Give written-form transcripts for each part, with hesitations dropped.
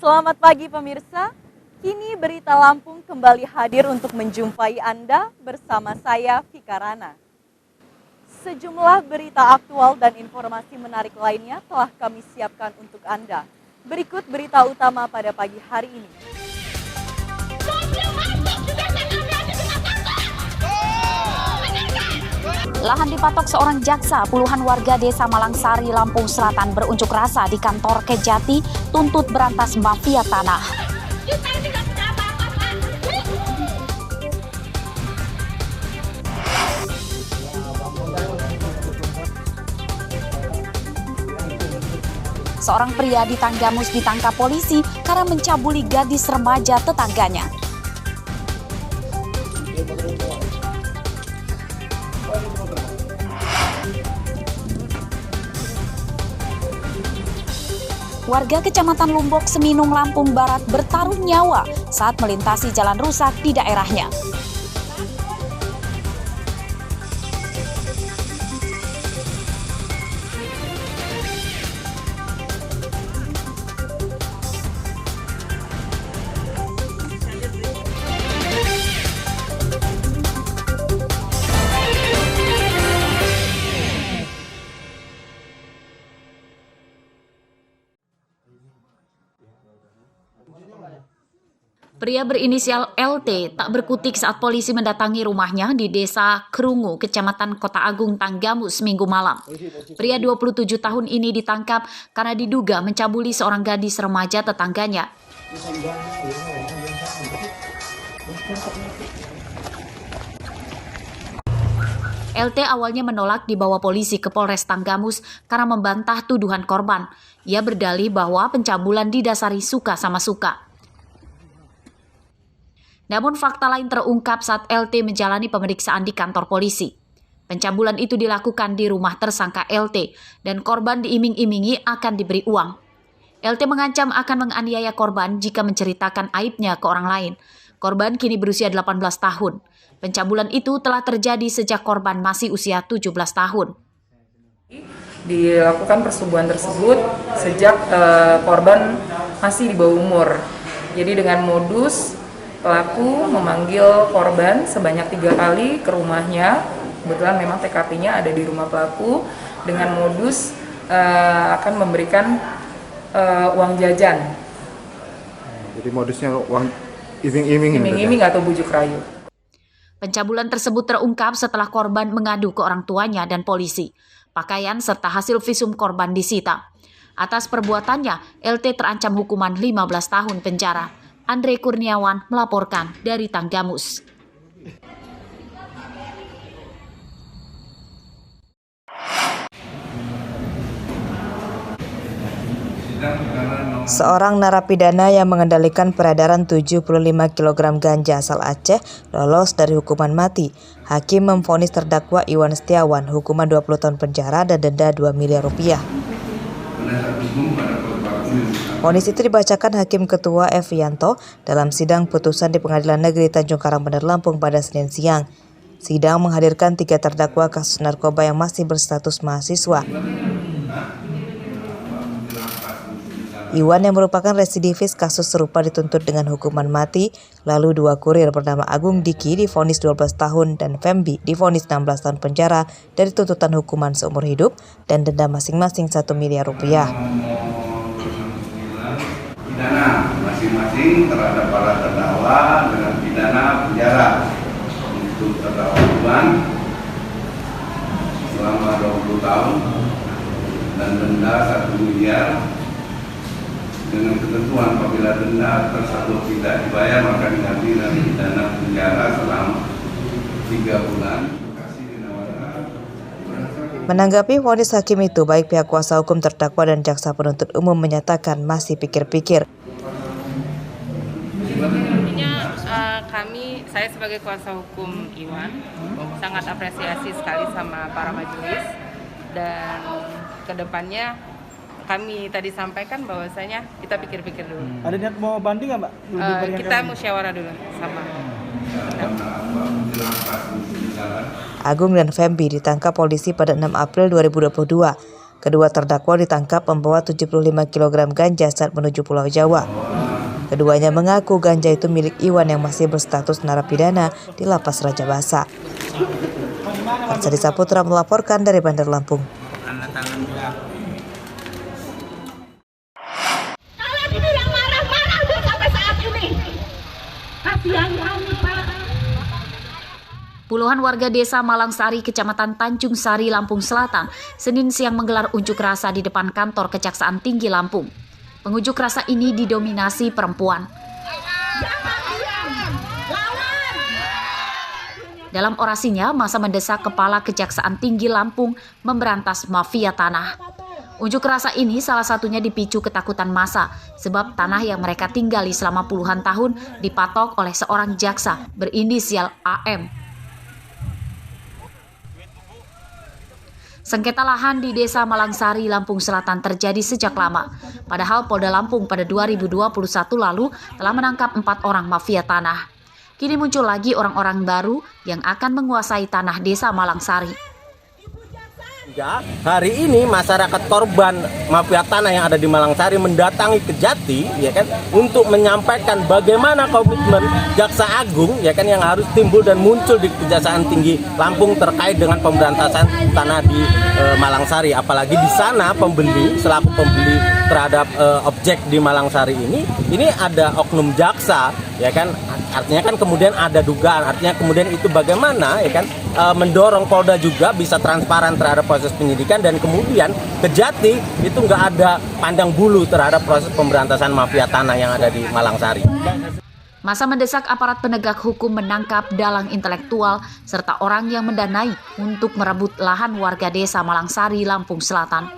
Selamat pagi pemirsa, kini Berita Lampung kembali hadir untuk menjumpai Anda bersama saya Vika Rana. Sejumlah berita aktual dan informasi menarik lainnya telah kami siapkan untuk Anda. Berikut berita utama pada pagi hari ini. Lahan dipatok seorang jaksa, puluhan warga desa Malangsari, Lampung Selatan berunjuk rasa di kantor Kejati tuntut berantas mafia tanah. Seorang pria di Tanggamus ditangkap polisi karena mencabuli gadis remaja tetangganya. Warga Kecamatan Lumbok, Seminung, Lampung Barat bertaruh nyawa saat melintasi jalan rusak di daerahnya. Pria berinisial LT tak berkutik saat polisi mendatangi rumahnya di Desa Kerungu, Kecamatan Kota Agung, Tanggamus, Minggu malam. Pria 27 tahun ini ditangkap karena diduga mencabuli seorang gadis remaja tetangganya. LT awalnya menolak dibawa polisi ke Polres Tanggamus karena membantah tuduhan korban. Ia berdalih bahwa pencabulan didasari suka sama suka. Namun fakta lain terungkap saat LT menjalani pemeriksaan di kantor polisi. Pencabulan itu dilakukan di rumah tersangka LT dan korban diiming-imingi akan diberi uang. LT mengancam akan menganiaya korban jika menceritakan aibnya ke orang lain. Korban kini berusia 18 tahun. Pencabulan itu telah terjadi sejak korban masih usia 17 tahun. Dilakukan persetubuhan tersebut sejak korban masih di bawah umur. Jadi dengan modus pelaku memanggil korban sebanyak 3 kali ke rumahnya. Kebetulan memang TKP-nya ada di rumah pelaku dengan modus akan memberikan uang jajan. Jadi modusnya uang iming-iming atau bujuk rayu. Pencabulan tersebut terungkap setelah korban mengadu ke orang tuanya dan polisi. Pakaian serta hasil visum korban disita. Atas perbuatannya, LT terancam hukuman 15 tahun penjara. Andre Kurniawan melaporkan dari Tanggamus. Seorang narapidana yang mengendalikan peredaran 75 kg ganja asal Aceh lolos dari hukuman mati. Hakim memvonis terdakwa Iwan Setiawan hukuman 20 tahun penjara dan denda 2 miliar rupiah. Vonis itu dibacakan Hakim Ketua F. Yanto dalam sidang putusan di Pengadilan Negeri Tanjung Karang, Bandar Lampung pada Senin siang. Sidang menghadirkan 3 terdakwa kasus narkoba yang masih berstatus mahasiswa. Iwan yang merupakan residivis kasus serupa dituntut dengan hukuman mati, lalu 2 kurir bernama Agung Diki divonis 12 tahun dan Fembi divonis 16 tahun penjara dari tuntutan hukuman seumur hidup dan denda masing-masing 1 miliar rupiah. Pidana masing-masing terhadap para terdakwa dengan pidana penjara untuk terdakwa Iwan selama 20 tahun dan denda 1 miliar dengan ketentuan apabila denda tersebut tidak dibayar maka diganti dengan pidana penjara selama 3 bulan. Menanggapi vonis hakim itu, baik pihak kuasa hukum terdakwa dan jaksa penuntut umum menyatakan masih pikir-pikir. Intinya saya sebagai kuasa hukum Iwan sangat apresiasi sekali sama para majelis, dan kedepannya kami tadi sampaikan bahwasanya kita pikir-pikir dulu. Ada niat mau banding nggak, Mbak? Kita musyawarah dulu sama. Agung dan Fembi ditangkap polisi pada 6 April 2022. Kedua terdakwa ditangkap membawa 75 kg ganja saat menuju Pulau Jawa. Keduanya mengaku ganja itu milik Iwan yang masih berstatus narapidana di Lapas Raja Basa. Arsadi Saputra melaporkan dari Bandar Lampung. Kalian ini yang marah-marah tuh sampai saat ini. Kasihan kami, Pak. Puluhan warga desa Malangsari, Kecamatan Tanjung Sari, Lampung Selatan, Senin siang menggelar unjuk rasa di depan kantor Kejaksaan Tinggi Lampung. Pengunjuk rasa ini didominasi perempuan. Dalam orasinya, massa mendesak Kepala Kejaksaan Tinggi Lampung memberantas mafia tanah. Unjuk rasa ini salah satunya dipicu ketakutan massa, sebab tanah yang mereka tinggali selama puluhan tahun dipatok oleh seorang jaksa berinisial AM. Sengketa lahan di Desa Malangsari, Lampung Selatan terjadi sejak lama. Padahal Polda Lampung pada 2021 lalu telah menangkap 4 orang mafia tanah. Kini muncul lagi orang-orang baru yang akan menguasai tanah Desa Malangsari. Hari ini masyarakat korban mafia tanah yang ada di Malangsari mendatangi Kejati, ya kan, untuk menyampaikan bagaimana komitmen Jaksa Agung, ya kan, yang harus timbul dan muncul di Kejaksaan Tinggi Lampung terkait dengan pemberantasan tanah di Malangsari. Apalagi di sana pembeli selaku pembeli terhadap objek di Malangsari ini ada oknum jaksa, ya kan. Artinya kan kemudian ada dugaan, artinya kemudian itu bagaimana, ya kan, mendorong Polda juga bisa transparan terhadap proses penyidikan, dan kemudian Kejati itu nggak ada pandang bulu terhadap proses pemberantasan mafia tanah yang ada di Malangsari. Massa mendesak aparat penegak hukum menangkap dalang intelektual serta orang yang mendanai untuk merebut lahan warga Desa Malangsari, Lampung Selatan.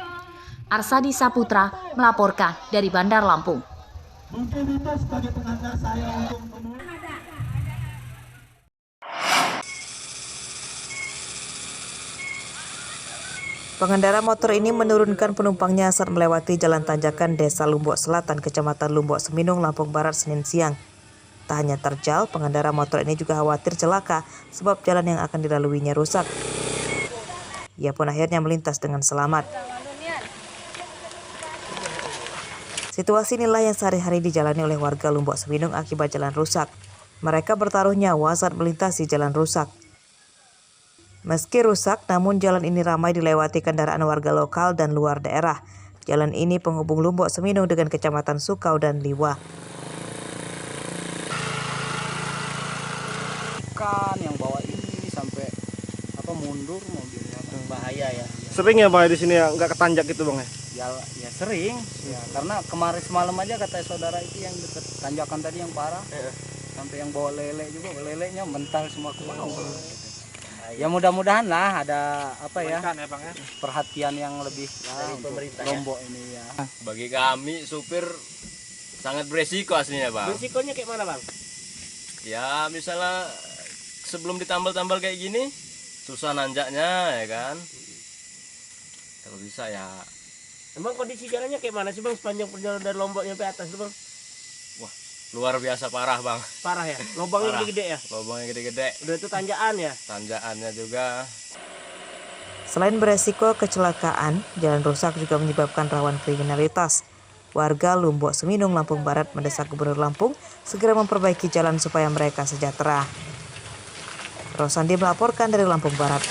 Arsadi Saputra melaporkan dari Bandar Lampung. Pengendara motor ini menurunkan penumpangnya saat melewati jalan tanjakan Desa Lombok Selatan, Kecamatan Lombok Seminung, Lampung Barat, Senin siang. Tak hanya terjal, pengendara motor ini juga khawatir celaka sebab jalan yang akan dilaluinya rusak. Ia pun akhirnya melintas dengan selamat. Situasi inilah yang sehari-hari dijalani oleh warga Lombok Seminung akibat jalan rusak. Mereka bertaruh nyawa saat melintasi jalan rusak. Meski rusak, namun jalan ini ramai dilewati kendaraan warga lokal dan luar daerah. Jalan ini penghubung Lombok Seminung dengan Kecamatan Sukau dan Liwa. Kan yang bawa ini sampai mundur mobilnya, bahaya ya. Sering ya Bang di sini ya, nggak ketanjak gitu Bang ya? Ya sering, ya, karena kemarin semalam aja kata saudara itu yang dekat tanjakan tadi yang parah, sampai yang bawa lele juga, lelenya mental semua ke bawah. Ya mudah-mudahan lah ada perhatian yang lebih dari pemerintah Lombok ini ya. Bagi kami supir sangat beresiko aslinya Bang. Beresikonya kayak mana Bang? Ya misalnya sebelum ditambal-tambal kayak gini susah nanjaknya, ya kan. Kalau bisa ya. Emang kondisi jalannya kayak mana sih Bang sepanjang perjalanan dari Lombok sampai atas tuh Bang? Wah, luar biasa parah Bang. Parah ya? Lubangnya gede-gede ya? Lubangnya gede-gede. Udah itu tanjakan ya? Tanjakannya juga. Selain beresiko kecelakaan, jalan rusak juga menyebabkan rawan kriminalitas. Warga Lombok Seminung, Lampung Barat mendesak Gubernur Lampung segera memperbaiki jalan supaya mereka sejahtera. Rosandi melaporkan dari Lampung Barat.